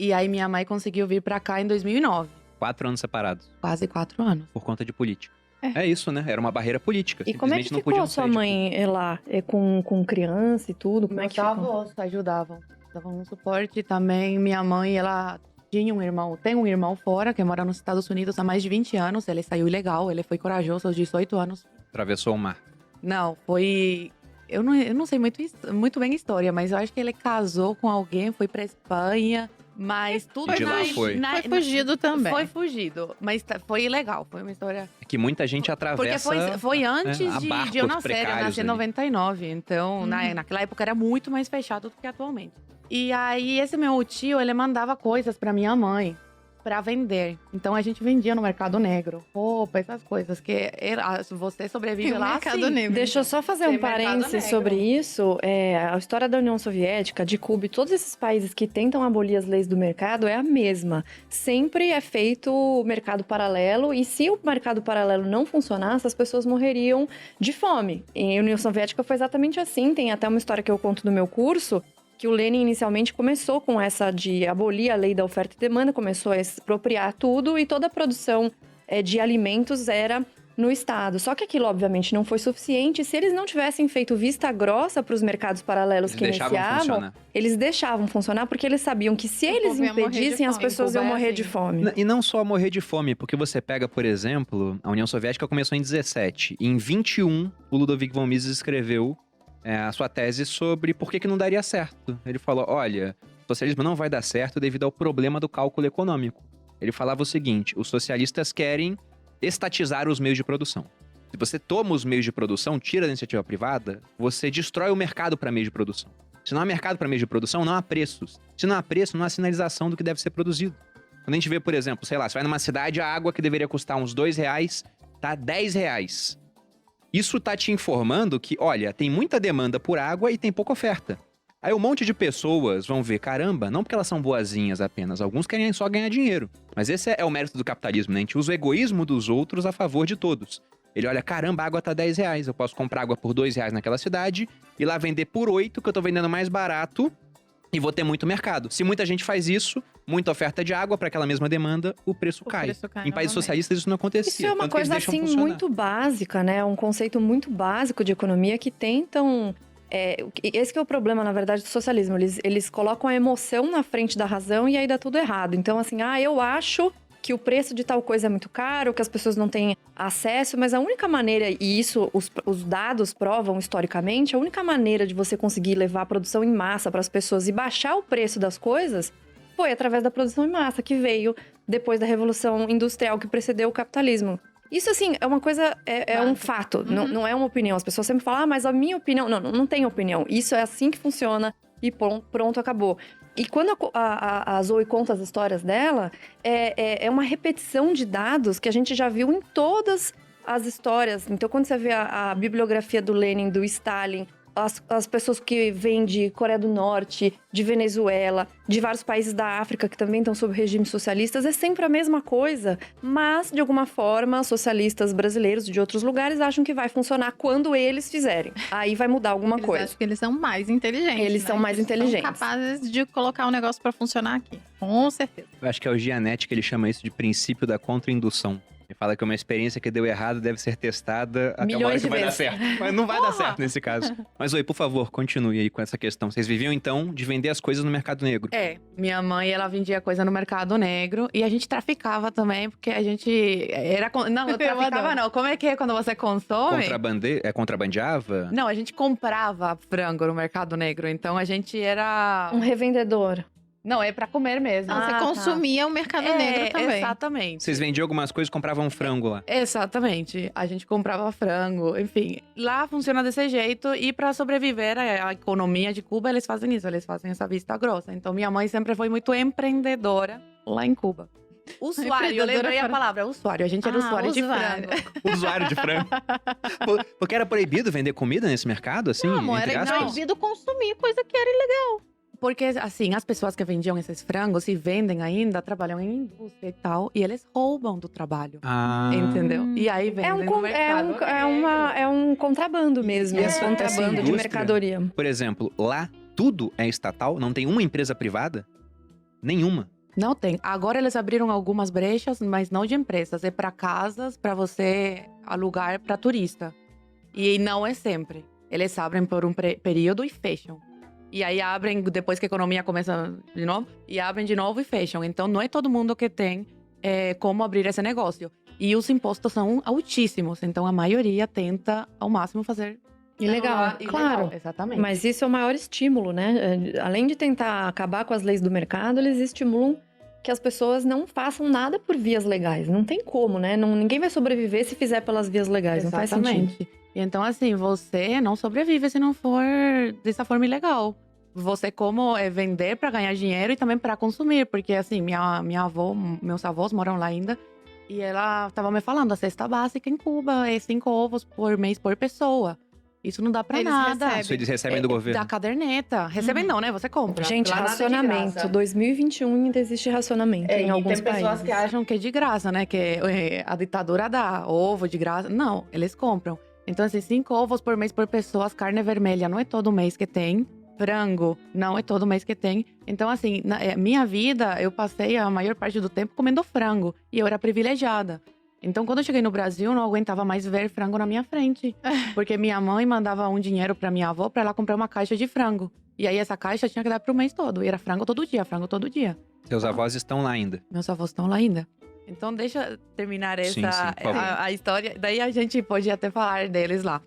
E aí minha mãe conseguiu vir pra cá em 2009. 4 anos separados. Quase 4 anos. Por conta de política. É isso, né? Era uma barreira política. E como é que Simplesmente não ficou podiam a sua sair de mãe lá? Com criança e tudo? Como é Meus que ficou? avós ajudavam. Davam um suporte também. Minha mãe, ela tinha um irmão, tem um irmão fora, que mora nos Estados Unidos há mais de 20 anos. Ele saiu ilegal, ele foi corajoso aos 18 anos. Atravessou o mar. Não, foi... Eu não sei muito bem a história, mas eu acho que ele casou com alguém, foi pra Espanha, mas tudo... E de lá foi. Foi fugido também. Foi fugido, mas foi ilegal, foi uma história... É que muita gente atravessa... Porque foi antes a de barcos eu nascer, eu precários nasci em ali. 99, então naquela época era muito mais fechado do que atualmente. E aí esse meu tio, ele mandava coisas pra minha mãe, pra vender. Então a gente vendia no mercado negro, roupa, essas coisas, que você sobrevive No lá mercado assim. negro. Deixa eu só fazer Tem um parênteses mercado negro. sobre isso. A história da União Soviética, de Cuba e todos esses países que tentam abolir as leis do mercado é a mesma. Sempre é feito o mercado paralelo e se o mercado paralelo não funcionasse, as pessoas morreriam de fome. E a União Soviética foi exatamente assim. Tem até uma história que eu conto no meu curso, que o Lenin inicialmente começou com essa de abolir a lei da oferta e demanda, começou a expropriar tudo e toda a produção de alimentos era no Estado. Só que aquilo, obviamente, não foi suficiente. Se eles não tivessem feito vista grossa para os mercados paralelos Eles que deixavam iniciavam, funcionar. eles deixavam funcionar porque eles sabiam que se eles povo ia morrer de impedissem, as fome. pessoas iam Cuba é morrer assim. de fome. E não só morrer de fome, porque você pega, por exemplo, a União Soviética começou em 17. E em 21, o Ludovic von Mises escreveu a sua tese sobre por que não daria certo. Ele falou, olha, o socialismo não vai dar certo devido ao problema do cálculo econômico. Ele falava o seguinte, os socialistas querem estatizar os meios de produção. Se você toma os meios de produção, tira da iniciativa privada, você destrói o mercado para meios de produção. Se não há mercado para meios de produção, não há preços. Se não há preço, não há sinalização do que deve ser produzido. Quando a gente vê, por exemplo, sei lá, você vai numa cidade, a água que deveria custar uns R$2, tá R$10. Isso tá te informando que, olha, tem muita demanda por água e tem pouca oferta. Aí um monte de pessoas vão ver, caramba, não porque elas são boazinhas apenas, alguns querem só ganhar dinheiro. Mas esse é o mérito do capitalismo, né? A gente usa o egoísmo dos outros a favor de todos. Ele olha, caramba, a água tá R$10, eu posso comprar água por R$2 naquela cidade e lá vender por 8, que eu tô vendendo mais barato e vou ter muito mercado. Se muita gente faz isso, muita oferta de água para aquela mesma demanda, o preço cai. preço cai Em países novamente. socialistas isso não acontecia. Isso é uma tanto que eles coisa deixam assim funcionar. muito básica, né? Um conceito muito básico de economia que tentam... esse que é o problema, na verdade, do socialismo. Eles colocam a emoção na frente da razão e aí dá tudo errado. Então, assim, eu acho que o preço de tal coisa é muito caro, que as pessoas não têm acesso, mas a única maneira, e isso os dados provam historicamente, a única maneira de você conseguir levar a produção em massa para as pessoas e baixar o preço das coisas foi através da produção em massa, que veio depois da Revolução Industrial que precedeu o capitalismo. Isso, assim, é uma coisa, é um fato, não é uma opinião. As pessoas sempre falam, mas a minha opinião... Não tem opinião. Isso é assim que funciona e pronto, acabou. E quando a Zoe conta as histórias dela, é uma repetição de dados que a gente já viu em todas as histórias. Então, quando você vê a bibliografia do Lenin, do Stalin, as pessoas que vêm de Coreia do Norte, de Venezuela, de vários países da África que também estão sob regimes socialistas, é sempre a mesma coisa. Mas, de alguma forma, socialistas brasileiros de outros lugares acham que vai funcionar quando eles fizerem. Aí vai mudar alguma Eles coisa. acham que eles são mais inteligentes. Eles são mais inteligentes. São capazes de colocar o negócio pra funcionar aqui. Com certeza. Eu acho que é o Gianetti que ele chama isso de princípio da contra-indução. Ele fala que uma experiência que deu errado deve ser testada até uma hora Milhões que de vai dar vezes. certo. Mas não vai dar certo nesse caso. Mas, Oi, por favor, continue aí com essa questão. Vocês viviam, então, de vender as coisas no mercado negro. Minha mãe, ela vendia coisa no mercado negro e a gente traficava também, porque a gente era... Não, eu traficava adoro. não. Como é que é quando você consome? Contrabandeava? Não, a gente comprava frango no mercado negro, então a gente era... Um revendedor. Não, é pra comer mesmo. Você tá. consumia o mercado negro também. Exatamente. Vocês vendiam algumas coisas e compravam frango lá. Exatamente. A gente comprava frango, enfim. Lá funciona desse jeito e para sobreviver a economia de Cuba, eles fazem isso, eles fazem essa vista grossa. Então minha mãe sempre foi muito empreendedora lá em Cuba. Usuário, eu Empreendedora lembrei a para- palavra, usuário. A gente era usuário de usuário. frango. Usuário de frango. Porque era proibido vender comida nesse mercado, assim? Não, amor, entre era aspas? proibido consumir coisa que era ilegal. Porque, assim, as pessoas que vendiam esses frangos e vendem ainda, trabalham em indústria e tal, e eles roubam do trabalho. Ah. Entendeu? E aí vendem no mercado. É um contrabando mesmo. E É essa um contrabando de indústria- mercadoria. Por exemplo, lá tudo é estatal? Não tem uma empresa privada? Nenhuma. Não tem. Agora eles abriram algumas brechas, mas não de empresas. É para casas, para você alugar para turista. E não é sempre. Eles abrem por um período e fecham. E aí abrem depois que a economia começa de novo. E abrem de novo e fecham. Então não é todo mundo que tem como abrir esse negócio. E os impostos são altíssimos. Então a maioria tenta ao máximo fazer Ilegal, claro. Exatamente. Mas isso é o maior estímulo, né? Além de tentar acabar com as leis do mercado, eles estimulam que as pessoas não façam nada por vias legais. Não tem como, né? Ninguém vai sobreviver se fizer pelas vias legais. Não faz sentido. Exatamente. Então, assim, você não sobrevive se não for dessa forma ilegal. Você como vender para ganhar dinheiro e também para consumir. Porque, assim, minha avó, meus avós moram lá ainda. E ela tava me falando, a cesta básica em Cuba é 5 ovos por mês por pessoa. Isso não dá pra Eles nada. recebem. Isso eles recebem do governo. Da caderneta. Recebem não, né? Você compra. Gente, Lá nada é de racionamento. graça. 2021 ainda existe racionamento em E alguns tem pessoas países. que acham que é de graça, né? Que a ditadura dá ovo de graça. Não, eles compram. Então, assim, 5 ovos por mês por pessoa. Carne vermelha não é todo mês que tem. Frango não é todo mês que tem. Então, assim, na minha vida, eu passei a maior parte do tempo comendo frango. E eu era privilegiada. Então, quando eu cheguei no Brasil, eu não aguentava mais ver frango na minha frente. Porque minha mãe mandava um dinheiro pra minha avó pra ela comprar uma caixa de frango. E aí, essa caixa tinha que dar pro mês todo. E era frango todo dia, frango todo dia. Seus avós estão lá ainda. Meus avós estão lá ainda. Então, deixa eu terminar Sim, sim, por favor. a história. Daí a gente pode até falar deles lá.